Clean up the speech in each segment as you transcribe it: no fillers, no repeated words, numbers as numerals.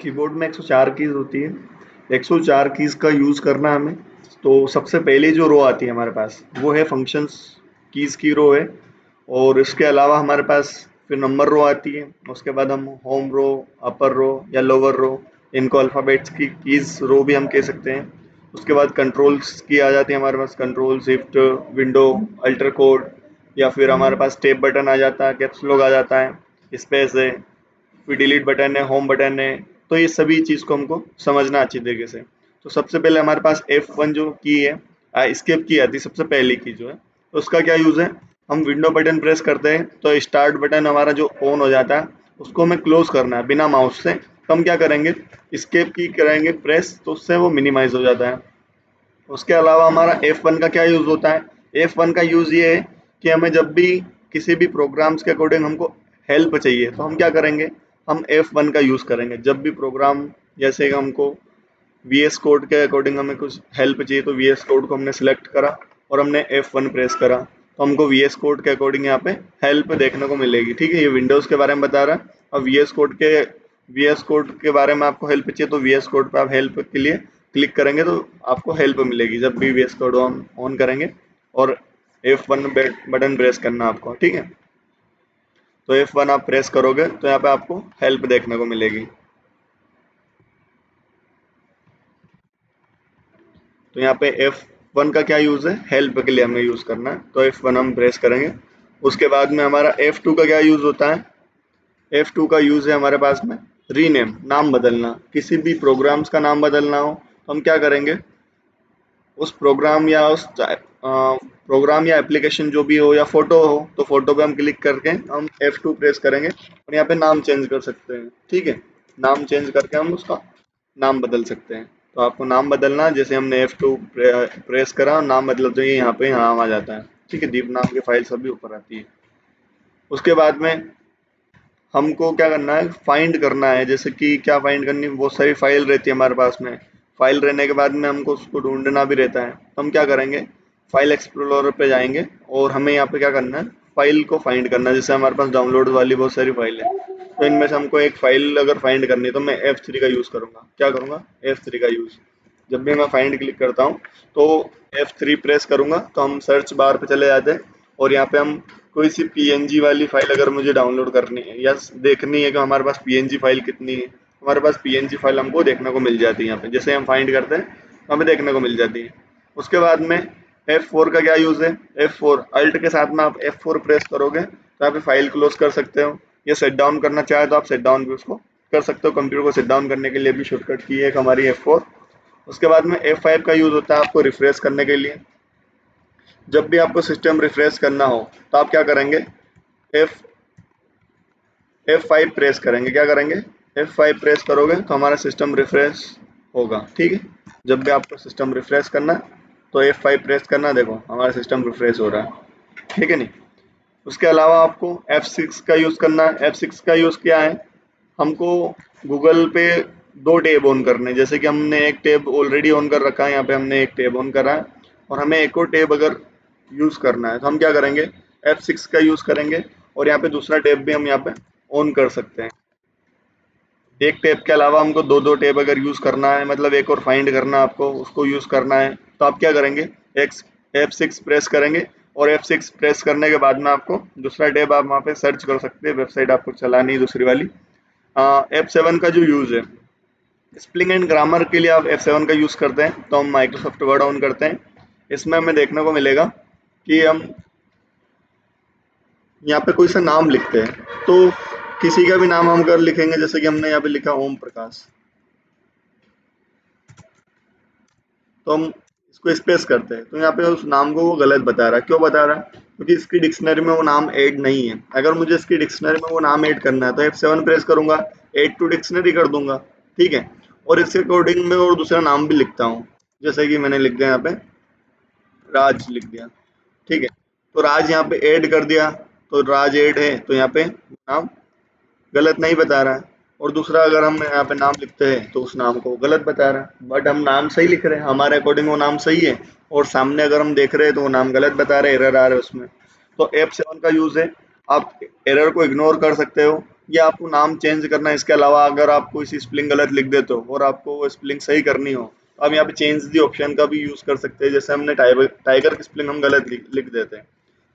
Keyboard में 104 keys होती है। 104 कीज़ का यूज़ करना है हमें। तो सबसे पहली जो रो आती है हमारे पास वो है फंक्शंस कीज़ की रो है। और इसके अलावा हमारे पास फिर नंबर रो आती है। उसके बाद हम होम रो, अपर रो या लोअर रो, इनको अल्फ़ाबेट्स की कीज़ रो भी हम कह सकते हैं। उसके बाद कंट्रोल्स की आ जाती है हमारे पास, control, shift, window, alter code, या फिर हमारे पास टैब बटन आ जाता है, कैप्स लॉक आ जाता है, स्पेस है, फिर डिलीट बटन है, होम बटन है। तो ये सभी चीज़ को हमको समझना अच्छी तरीके से। तो सबसे पहले हमारे पास F1 जो की है, एस्केप की आती है सबसे पहली की जो है, तो उसका क्या यूज़ है, हम विंडो बटन प्रेस करते हैं तो स्टार्ट बटन हमारा जो ऑन हो जाता है उसको हमें क्लोज करना है बिना माउस से। तो हम क्या करेंगे, एस्केप की करेंगे प्रेस, तो उससे वो मिनिमाइज हो जाता है। उसके अलावा हमारा F1 का क्या यूज़ होता है, F1 का यूज़ ये है कि हमें जब भी किसी भी प्रोग्राम्स के अकॉर्डिंग हमको हेल्प चाहिए तो हम क्या करेंगे, हम F1 का यूज़ करेंगे। जब भी प्रोग्राम, जैसे कि हमको VS कोड के अकॉर्डिंग हमें कुछ हेल्प चाहिए तो VS कोड को हमने सेलेक्ट करा और हमने F1 प्रेस करा, तो हमको VS कोड के अकॉर्डिंग यहाँ पे हेल्प देखने को मिलेगी। ठीक है, ये विंडोज़ के बारे में बता रहा है। और VS कोड के बारे में आपको हेल्प चाहिए तो VS कोड पे आप हेल्प के लिए क्लिक करेंगे तो आपको हेल्प मिलेगी जब भी VS कोड ऑन करेंगे। और F1 बटन प्रेस करना आपको, ठीक है। तो F1 आप प्रेस करोगे तो यहाँ पे आपको हेल्प देखने को मिलेगी। तो यहाँ पे F1 का क्या यूज़ है, हेल्प के लिए हमें यूज़ करना है, तो F1 हम प्रेस करेंगे। उसके बाद में हमारा F2 का क्या यूज़ होता है, F2 का यूज़ है हमारे पास में रीनेम, नाम बदलना। किसी भी प्रोग्राम्स का नाम बदलना हो तो हम क्या करेंगे, उस प्रोग्राम या एप्लीकेशन जो भी हो या फोटो हो तो फोटो पे हम क्लिक करके हम F2 प्रेस करेंगे और यहाँ पे नाम चेंज कर सकते हैं। ठीक है, नाम चेंज करके हम उसका नाम बदल सकते हैं। तो आपको नाम बदलना, जैसे हमने F2 प्रेस करा, नाम बदल तो ये यहाँ पे नाम आ जाता है। ठीक है, दीप नाम की फाइल सभी ऊपर आती है। उसके बाद में हमको क्या करना है, फाइंड करना है। जैसे कि क्या फाइंड करनी है, बहुत सारी फाइल रहती है हमारे पास में। फाइल रहने के बाद में हमको उसको ढूंढना भी रहता है, तो हम क्या करेंगे, फाइल एक्सप्लोरर पे जाएंगे और हमें यहाँ पे क्या करना है, फाइल को फाइंड करना है। जैसे हमारे पास डाउनलोड वाली बहुत सारी फाइल है, तो इनमें से हमको एक फाइल अगर फाइंड करनी है तो मैं F3 का यूज़ करूँगा। क्या करूँगा, F3 का यूज़। जब भी मैं फाइंड क्लिक करता हूँ तो F3 प्रेस करूँगा तो हम सर्च बार पे चले जाते हैं और यहाँ पे हम कोई सी PNG वाली फाइल अगर मुझे डाउनलोड करनी है या देखनी है कि हमारे पास PNG फाइल कितनी है, हमारे पास PNG फाइल हमको देखने को मिल जाती है। यहाँ पे जैसे हम फाइंड करते हैं तो हमें देखने को मिल जाती है। उसके बाद में F4 का क्या यूज़ है, F4 अल्ट के साथ में आप F4 प्रेस करोगे तो यहाँ पे फाइल क्लोज कर सकते हो, या सेट डाउन करना चाहे तो आप सेट डाउन भी उसको कर सकते हो। कंप्यूटर को सेट डाउन करने के लिए भी शॉर्टकट की है एक हमारी F4। उसके बाद में F5 का यूज़ होता है आपको रिफ्रेश करने के लिए। जब भी आपको सिस्टम रिफ्रेश करना हो तो आप क्या करेंगे, एफ F5 प्रेस करेंगे। क्या करेंगे, F5 प्रेस करोगे तो हमारा सिस्टम रिफ्रेश होगा। ठीक है, जब भी आपको सिस्टम रिफ्रेश करना तो F5 प्रेस करना, देखो हमारा सिस्टम रिफ्रेश हो रहा है। ठीक है नहीं। उसके अलावा आपको F6 का यूज़ करना है। F6 का यूज़ क्या है, हमको गूगल पे दो टैब ऑन करने हैं। जैसे कि हमने एक टैब ऑलरेडी ऑन कर रखा है, यहाँ पे हमने एक टैब ऑन करा है और हमें एक और टैब अगर यूज़ करना है तो हम क्या करेंगे, F6 का यूज़ करेंगे और यहाँ पे दूसरा टैब भी हम यहाँ पे ऑन कर सकते हैं। एक टैब के अलावा हमको दो दो टैब अगर यूज़ करना है, मतलब एक और फाइंड करना है आपको, उसको यूज़ करना है, तो आप क्या करेंगे, F6 प्रेस करेंगे और F6 प्रेस करने के बाद में आपको दूसरा टैब आप वहाँ पे सर्च कर सकते हैं। वेबसाइट आपको चलानी है दूसरी वाली। F7 का जो यूज़ है, स्पेलिंग एंड ग्रामर के लिए आप F7 का यूज़ करते हैं तो हम माइक्रोसॉफ्ट वर्ड ऑन करते हैं। इसमें हमें देखने को मिलेगा कि हम यहाँ पे कोई सा नाम लिखते हैं, तो किसी का भी नाम हम अगर लिखेंगे, जैसे कि हमने यहाँ पे लिखा ओम प्रकाश, तो हम इसको स्पेस करते हैं तो यहाँ पे उस नाम को वो गलत बता रहा है। क्यों बता रहा है, क्योंकि इसकी डिक्शनरी में वो नाम ऐड नहीं है। अगर मुझे इसकी डिक्शनरी में वो नाम ऐड करना है तो F7 प्रेस करूंगा, ऐड टू डिक्शनरी कर दूंगा। ठीक है, और इसके अकॉर्डिंग में और दूसरा नाम भी लिखता हूँ। जैसे कि मैंने लिख दिया यहाँ पे राज लिख दिया। ठीक है, तो राज यहाँ पे ऐड कर दिया तो राज ऐड है, तो यहाँ पे नाम गलत नहीं बता रहा है। और दूसरा अगर हम यहाँ पे नाम लिखते हैं तो उस नाम को गलत बता रहा है, बट हम नाम सही लिख रहे हैं, हमारे अकॉर्डिंग वो नाम सही है, और सामने अगर हम देख रहे हैं तो वो नाम गलत बता रहे हैं, एरर आ रहा है उसमें। तो F7 का यूज़ है, आप एरर को इग्नोर कर सकते हो ये आपको नाम चेंज करना है। इसके अलावा अगर आप कोई सी स्पेलिंग गलत लिख देते हो और आपको वो स्पेलिंग सही करनी हो, तो आप यहाँ पे चेंज दी ऑप्शन का भी यूज़ कर सकते हैं। जैसे हमने टाइगर की स्पेलिंग हम गलत लिख देते हैं,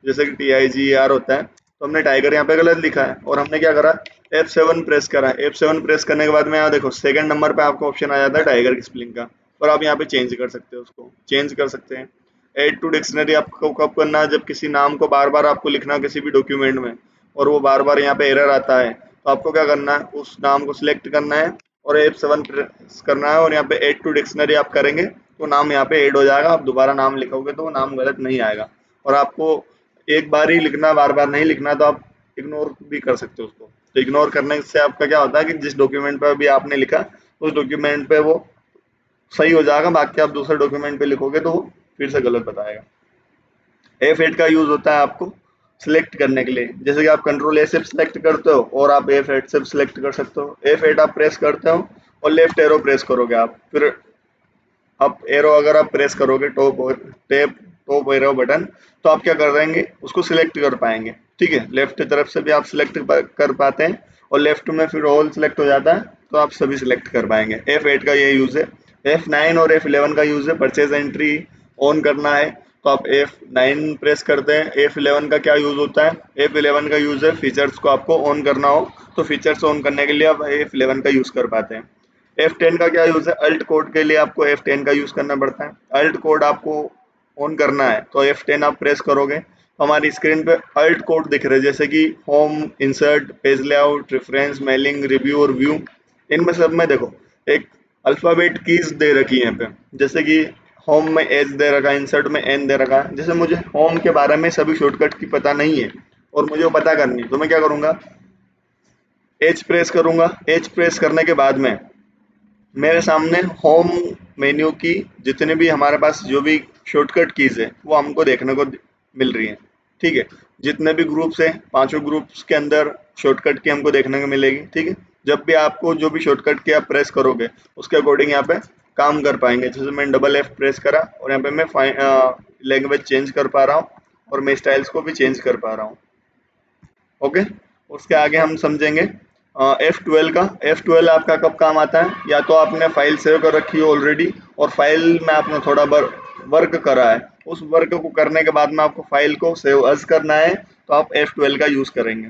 जैसे कि TIGER होता है, तो हमने टाइगर यहाँ पे गलत लिखा है और हमने क्या करा, F7 प्रेस करा। F7 प्रेस करने के बाद में यहाँ देखो सेकंड नंबर पे आपको ऑप्शन आ जाता है टाइगर की स्पेलिंग का, और आप यहाँ पे चेंज कर सकते हो, उसको चेंज कर सकते हैं। ऐड टू डिक्शनरी आपको कब करना है, जब किसी नाम को बार बार आपको लिखना किसी भी डॉक्यूमेंट में और वो बार बार यहाँ पे एरर आता है, तो आपको क्या करना है, उस नाम को सिलेक्ट करना है और F7 प्रेस करना है और यहाँ पे ऐड टू डिक्शनरी आप करेंगे तो नाम यहाँ पे ऐड हो जाएगा। आप दोबारा नाम लिखोगे तो वो नाम गलत नहीं आएगा। और आपको एक बार ही लिखना, बार बार नहीं लिखना, तो आप इग्नोर भी कर सकते हो उसको। तो इग्नोर करने से आपका क्या होता है कि जिस डॉक्यूमेंट पे अभी आपने लिखा उस डॉक्यूमेंट पे वो सही हो जाएगा, बाकी आप दूसरे डॉक्यूमेंट पे लिखोगे तो वो फिर से गलत बताएगा। F8 का यूज होता है आपको सिलेक्ट करने के लिए। जैसे कि आप कंट्रोल A से सिलेक्ट करते हो और आप F8 से सिलेक्ट कर सकते हो। F8 आप प्रेस करते हो और लेफ्ट एरो प्रेस करोगे आप, फिर अप एरो अगर आप प्रेस करोगे, टॉप एरो बटन, तो आप क्या कर देंगे, उसको सिलेक्ट कर पाएंगे। ठीक है, लेफ्ट तरफ से भी आप सिलेक्ट कर पाते हैं और लेफ्ट में फिर ऑल सिलेक्ट हो जाता है, तो आप सभी सिलेक्ट कर पाएंगे। F8 का ये यूज है। F9 और F11 का यूज है परचेज एंट्री ऑन करना है, तो आप F9 प्रेस करते हैं। F11 का क्या यूज होता है, F11 का यूज है फीचर्स को आपको ऑन करना हो, तो फीचर्स ऑन करने के लिए आप F11 का यूज कर पाते हैं। F10 का क्या यूज है, अल्ट कोड के लिए आपको F10 का यूज करना पड़ता है। अल्ट कोड आपको ऑन करना है तो F10 आप प्रेस करोगे तो हमारी स्क्रीन पे अल्ट कोड दिख रहे हैं, जैसे कि home, insert, page layout, reference, mailing, review और व्यू। इनमें सब में देखो एक अल्फाबेट कीज दे रखी है यहाँ पे, जैसे कि होम में H दे रखा है, इंसर्ट में N दे रखा है। जैसे मुझे होम के बारे में सभी शॉर्टकट की पता नहीं है और मुझे वो पता करनी है, तो मैं क्या करूंगा, H प्रेस करूंगा। H प्रेस करने के बाद में मेरे सामने होम मेन्यू की जितने भी हमारे पास जो भी शॉर्टकट कीज है वो हमको देखने को मिल रही है। ठीक है, जितने भी ग्रुप्स हैं, पांचों ग्रुप्स के अंदर शॉर्टकट की हमको देखने को मिलेगी। ठीक है, जब भी आपको जो भी शॉर्टकट की आप प्रेस करोगे उसके अकॉर्डिंग यहाँ पे काम कर पाएंगे। जैसे मैं डबल F प्रेस करा और यहाँ पे मैं लैंग्वेज चेंज कर पा रहा हूँ और मैं स्टाइल्स को भी चेंज कर पा रहा हूँ। ओके, उसके आगे हम समझेंगे F12 का। F12 आपका कब काम आता है, या तो आपने फाइल सेव कर रखी है ऑलरेडी और फाइल में आपने थोड़ा वर्क करा है, उस वर्क को करने के बाद में आपको फाइल को सेव एज करना है, तो आप F12 का यूज करेंगे।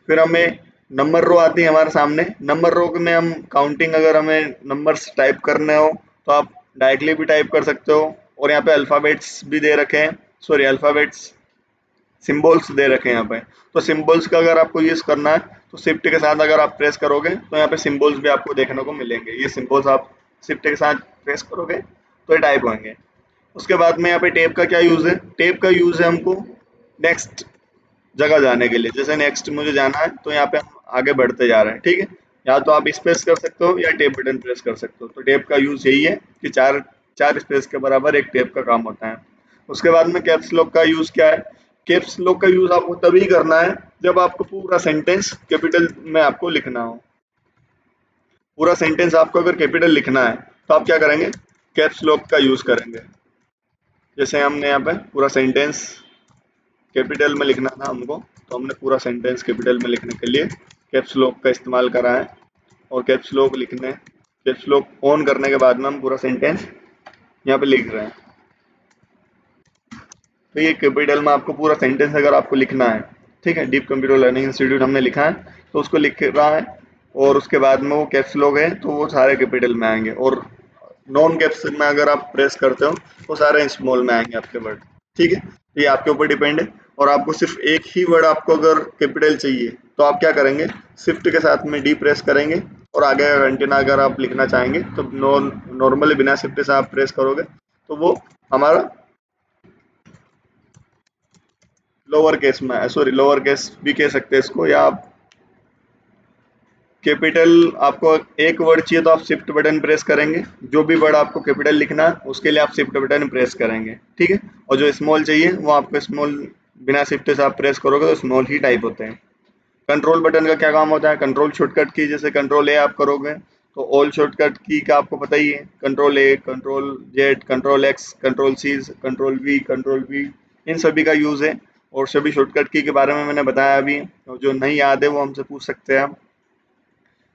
फिर हमें नंबर रो आती है हमारे सामने। नंबर रो में हम काउंटिंग, अगर हमें नंबर्स टाइप करने हो तो आप डायरेक्टली भी टाइप कर सकते हो, और यहाँ पे अल्फाबेट्स भी दे रखे हैं, सॉरी अल्फाबेट्स, सिंबल्स दे रखे हैं यहाँ पे। तो सिंबल्स का अगर आपको यूज करना है तो शिफ्ट के साथ अगर आप प्रेस करोगे तो यहाँ पे सिंबल्स भी आपको देखने को मिलेंगे। ये सिंबल्स आप शिफ्ट के साथ प्रेस करोगे तो ये टाइप होंगे। उसके बाद में यहाँ पे टेप का क्या यूज है, टेप का यूज है हमको नेक्स्ट जगह जाने के लिए। जैसे नेक्स्ट मुझे जाना है तो यहाँ पे हम आगे बढ़ते जा रहे हैं। ठीक है, या तो आप स्पेस कर सकते हो या टेप बटन प्रेस कर सकते हो। तो टेप का यूज यही है कि चार चार स्पेस के बराबर एक टेप का काम होता है। उसके बाद में कैप्स लॉक का यूज क्या है, कैप्स लॉक का यूज आपको तभी करना है जब आपको पूरा सेंटेंस कैपिटल में आपको लिखना हो। पूरा सेंटेंस आपको अगर कैपिटल लिखना है तो आप क्या करेंगे, कैप्स लॉक का यूज करेंगे। जैसे हमने यहाँ पे पूरा सेंटेंस कैपिटल में लिखना था हमको, तो हमने पूरा सेंटेंस कैपिटल में लिखने के लिए कैप्स लॉक का इस्तेमाल करा है। और कैप्स लॉक ऑन करने के बाद में हम पूरा सेंटेंस यहाँ पे लिख रहे हैं। तो ये कैपिटल में आपको पूरा सेंटेंस अगर आपको लिखना है, ठीक है, डीप कंप्यूटर लर्निंग इंस्टीट्यूट हमने लिखा है तो उसको लिख रहा है, और उसके बाद में वो कैप्स लॉक है तो वो सारे कैपिटल में आएंगे, और नॉन कैप्स में अगर आप प्रेस करते हो तो सारे स्मॉल में आएंगे आपके वर्ड। ठीक है, तो ये आपके ऊपर डिपेंड है। और आपको सिर्फ एक ही वर्ड आपको अगर कैपिटल चाहिए तो आप क्या करेंगे, शिफ्ट के साथ में डी प्रेस करेंगे और आगे का कंटेंट अगर आप लिखना चाहेंगे तो नॉर्मली बिना शिफ्ट से आप प्रेस करोगे तो वो हमारा लोअर केस में, सॉरी लोअर केस भी कह सकते हैं इसको, या आप कैपिटल, आपको एक वर्ड चाहिए तो आप शिफ्ट बटन प्रेस करेंगे। जो भी वर्ड आपको कैपिटल लिखना है उसके लिए आप शिफ्ट बटन प्रेस करेंगे। ठीक है, और जो स्मॉल चाहिए वो आपको स्मॉल बिना शिफ्ट से आप प्रेस करोगे तो स्मॉल ही टाइप होते हैं। कंट्रोल बटन का क्या काम होता है, कंट्रोल शॉर्टकट की, जैसे कंट्रोल ए आप करोगे तो ऑल शॉर्टकट की का आपको पता ही है, control A, control Z, control X, control C, control V, control V, इन सभी का यूज है। और सभी शॉर्टकट की के बारे में मैंने बताया अभी, और जो नहीं याद है वो हमसे पूछ सकते हैं आप।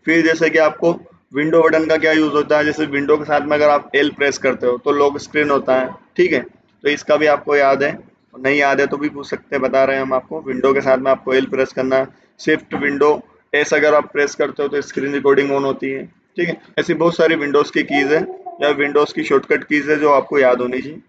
फिर जैसे कि आपको विंडो बटन का क्या यूज होता है, जैसे विंडो के साथ में अगर आप एल प्रेस करते हो तो लॉक स्क्रीन होता है, ठीक है। तो इसका भी आपको याद है, और नहीं याद है तो भी पूछ सकते हैं, बता रहे हैं हम आपको। विंडो के साथ में आपको एल प्रेस करना है। शिफ्ट विंडो एस अगर आप प्रेस करते हो तो स्क्रीन रिकॉर्डिंग ऑन होती है, ठीक है। ऐसी बहुत सारी विंडोज की कीज है या विंडोज की शॉर्टकट कीज है जो आपको याद होनी चाहिए।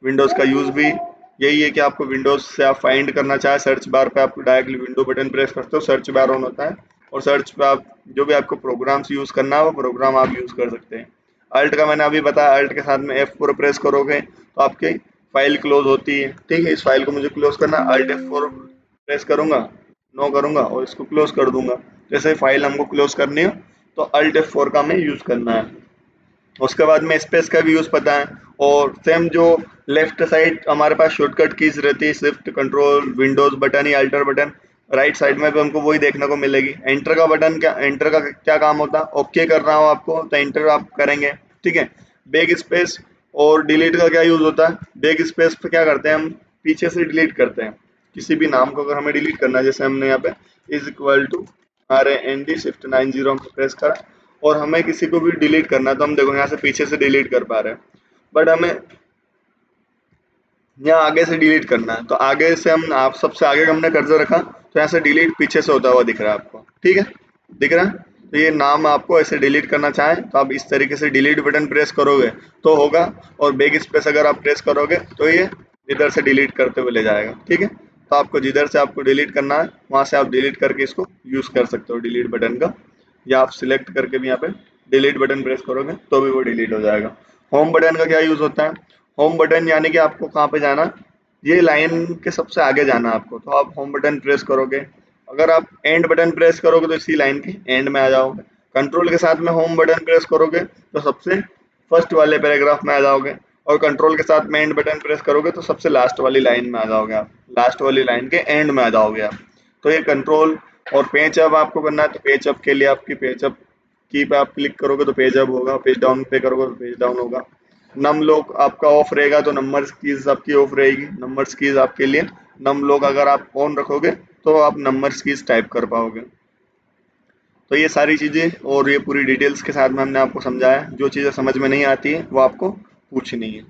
विंडोज का यूज भी यही है कि आपको विंडोज से आप फाइंड करना चाहे, सर्च बार पे आप डायरेक्टली विंडो बटन प्रेस करते हो, सर्च बार ऑन होता है, और सर्च पे आप जो भी आपको प्रोग्राम्स यूज करना है वो प्रोग्राम आप यूज कर सकते हैं। अल्ट का मैंने अभी बताया, अल्ट के साथ में F4 प्रेस करोगे तो आपकी फाइल क्लोज होती है, ठीक है। इस फाइल को मुझे क्लोज करना, अल्ट F4 प्रेस करूंगा, नो करूंगा और इसको क्लोज कर दूंगा। जैसे फाइल हमको क्लोज करनी है तो अल्ट F4 का हमें यूज करना है। उसके बाद में स्पेस का भी यूज पता है। और सेम जो लेफ्ट साइड हमारे पास शॉर्टकट कीज रहती है, शिफ्ट कंट्रोल विंडोज बटन या अल्टर बटन, राइट साइड में भी हमको वही देखने को मिलेगी। एंटर का बटन क्या, एंटर का क्या काम होता है, ओके करना हो आपको तो एंटर आप करेंगे, ठीक है। बैक स्पेस और डिलीट का क्या यूज होता है, बैक स्पेस पे क्या करते हैं हम, पीछे से डिलीट करते हैं किसी भी नाम को। अगर हमें डिलीट करना है, जैसे हमने यहाँ पे is equal to RAND shift 90 हम प्रेस करा, और हमें किसी को भी डिलीट करना है तो हम देखो यहाँ से पीछे से डिलीट कर पा रहे हैं। बट हमें यहाँ आगे से डिलीट करना है तो आगे से हम, आप सबसे आगे का हमने कर्सर रखा तो यहाँ से डिलीट पीछे से होता हुआ दिख रहा है आपको, ठीक है, दिख रहा है। तो ये नाम आपको ऐसे डिलीट करना चाहें तो आप इस तरीके से डिलीट बटन प्रेस करोगे तो होगा, और बैक स्पेस अगर आप प्रेस करोगे तो ये इधर से डिलीट करते हुए ले जाएगा, ठीक है। तो आपको जिधर से आपको डिलीट करना है वहां से आप डिलीट करके इसको यूज कर सकते हो डिलीट बटन का, या आप सिलेक्ट करके भी यहाँ पे डिलीट बटन प्रेस करोगे तो भी वो डिलीट हो जाएगा। होम बटन का क्या यूज होता है, होम बटन यानी कि आपको कहाँ पे जाना, ये लाइन के सबसे आगे जाना है आपको, तो आप होम बटन प्रेस करोगे। अगर आप एंड बटन प्रेस करोगे तो इसी लाइन के एंड में आ जाओगे। कंट्रोल के साथ में होम बटन प्रेस करोगे तो सबसे फर्स्ट वाले पैराग्राफ में आ जाओगे, और कंट्रोल के साथ में एंड बटन प्रेस करोगे तो सबसे लास्ट वाली लाइन में आ जाओगे आप, लास्ट वाली लाइन के एंड में आ जाओगे आप। तो ये कंट्रोल। और पेज अप आपको करना है तो पेज अप के लिए आपकी पेज अप की पे आप क्लिक करोगे तो पेज अप होगा, पेज डाउन पे करोगे तो पेज डाउन होगा। नम लॉक आपका ऑफ रहेगा तो नंबर्स कीज आपकी ऑफ रहेगी, नंबर्स कीज आपके लिए। नम लॉक अगर आप ऑन रखोगे तो आप नंबर्स कीज टाइप कर पाओगे। तो ये सारी चीज़ें और ये पूरी डिटेल्स के साथ में हमने आपको समझाया। जो चीज़ें समझ में नहीं आती है वो आपको पूछनी है।